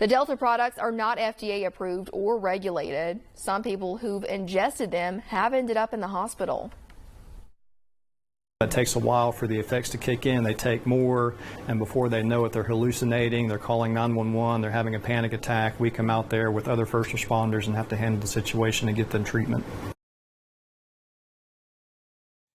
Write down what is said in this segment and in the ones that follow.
The Delta products are not FDA approved or regulated. Some people who've ingested them have ended up in the hospital. It takes a while for the effects to kick in. They take more, and before they know it, they're hallucinating, they're calling 911, they're having a panic attack. We come out there with other first responders and have to handle the situation and get them treatment.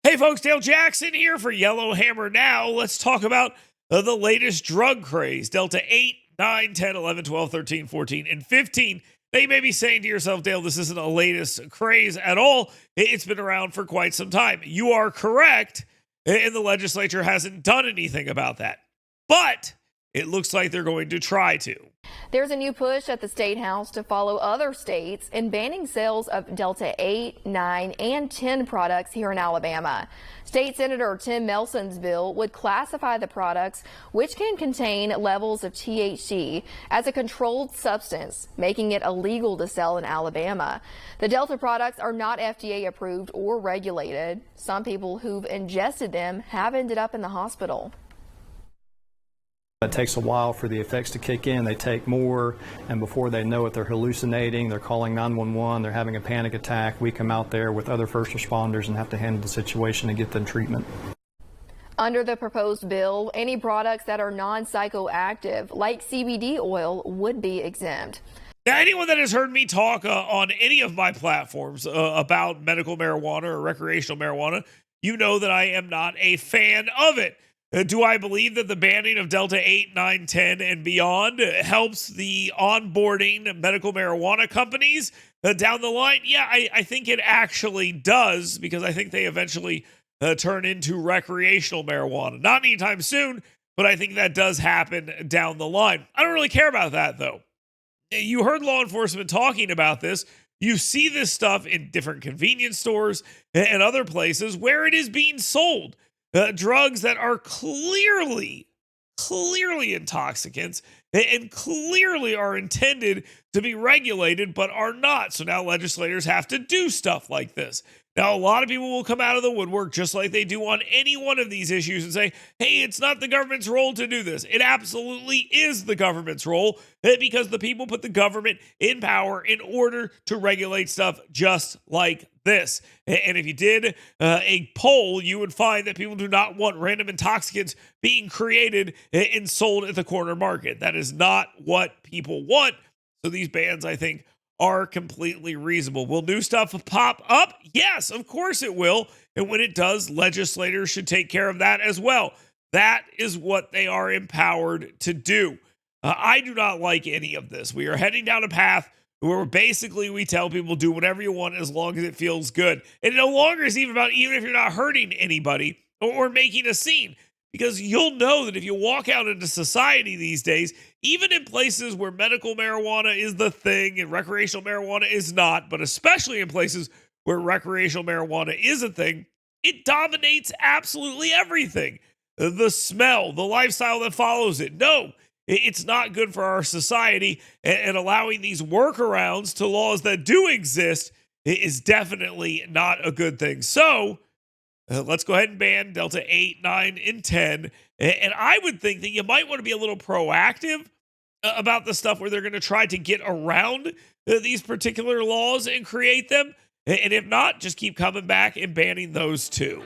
Hey folks, Dale Jackson here for Yellowhammer Now. Let's talk about the latest drug craze. Delta-8, 9, 10, 11, 12, 13, 14, and 15. Now you may be saying to yourself, Dale, this isn't a latest craze at all. It's been around for quite some time. You are correct, and the legislature hasn't done anything about that. But it looks like they're going to try to. There's a new push at the State House to follow other states in banning sales of Delta-8, 9, and 10 products here in Alabama. State Senator Tim Melson's bill would classify the products, which can contain levels of THC, as a controlled substance, making it illegal to sell in Alabama. The Delta products are not FDA approved or regulated. Some people who've ingested them have ended up in the hospital. It takes a while for the effects to kick in. They take more, and before they know it, they're hallucinating, they're calling 911, they're having a panic attack. We come out there with other first responders and have to handle the situation and get them treatment. Under the proposed bill, any products that are non-psychoactive, like CBD oil, would be exempt. Now, anyone that has heard me talk on any of my platforms about medical marijuana or recreational marijuana, you know that I am not a fan of it. Do I believe that the banning of Delta-8, 9, 10, and beyond helps the onboarding medical marijuana companies down the line? Yeah, I think it actually does, because I think they eventually turn into recreational marijuana. Not anytime soon, but I think that does happen down the line. I don't really care about that, though. You heard law enforcement talking about this. You see this stuff in different convenience stores and other places where it is being sold. Drugs that are clearly intoxicants and clearly are intended to be regulated, but are not. So now legislators have to do stuff like this. Now, a lot of people will come out of the woodwork, just like they do on any one of these issues, and say, hey, it's not the government's role to do this. It absolutely is the government's role, because the people put the government in power in order to regulate stuff just like this. And if you did a poll, you would find that people do not want random intoxicants being created and sold at the corner market. That is not what people want. So these bans, I think, are completely reasonable. Will new stuff pop up? Yes, of course it will. And when it does, legislators should take care of that as well. That is what they are empowered to do. I do not like any of this. We are heading down a path where basically we tell people do whatever you want as long as it feels good. And it no longer is even about even if you're not hurting anybody or making a scene. Because you'll know that if you walk out into society these days, even in places where medical marijuana is the thing and recreational marijuana is not, but especially in places where recreational marijuana is a thing, it dominates absolutely everything. The smell, the lifestyle that follows it. No, it's not good for our society, and allowing these workarounds to laws that do exist is definitely not a good thing. So, let's go ahead and ban Delta-8, 9, and 10. And I would think that you might want to be a little proactive about the stuff where they're going to try to get around these particular laws and create them. And if not, just keep coming back and banning those too.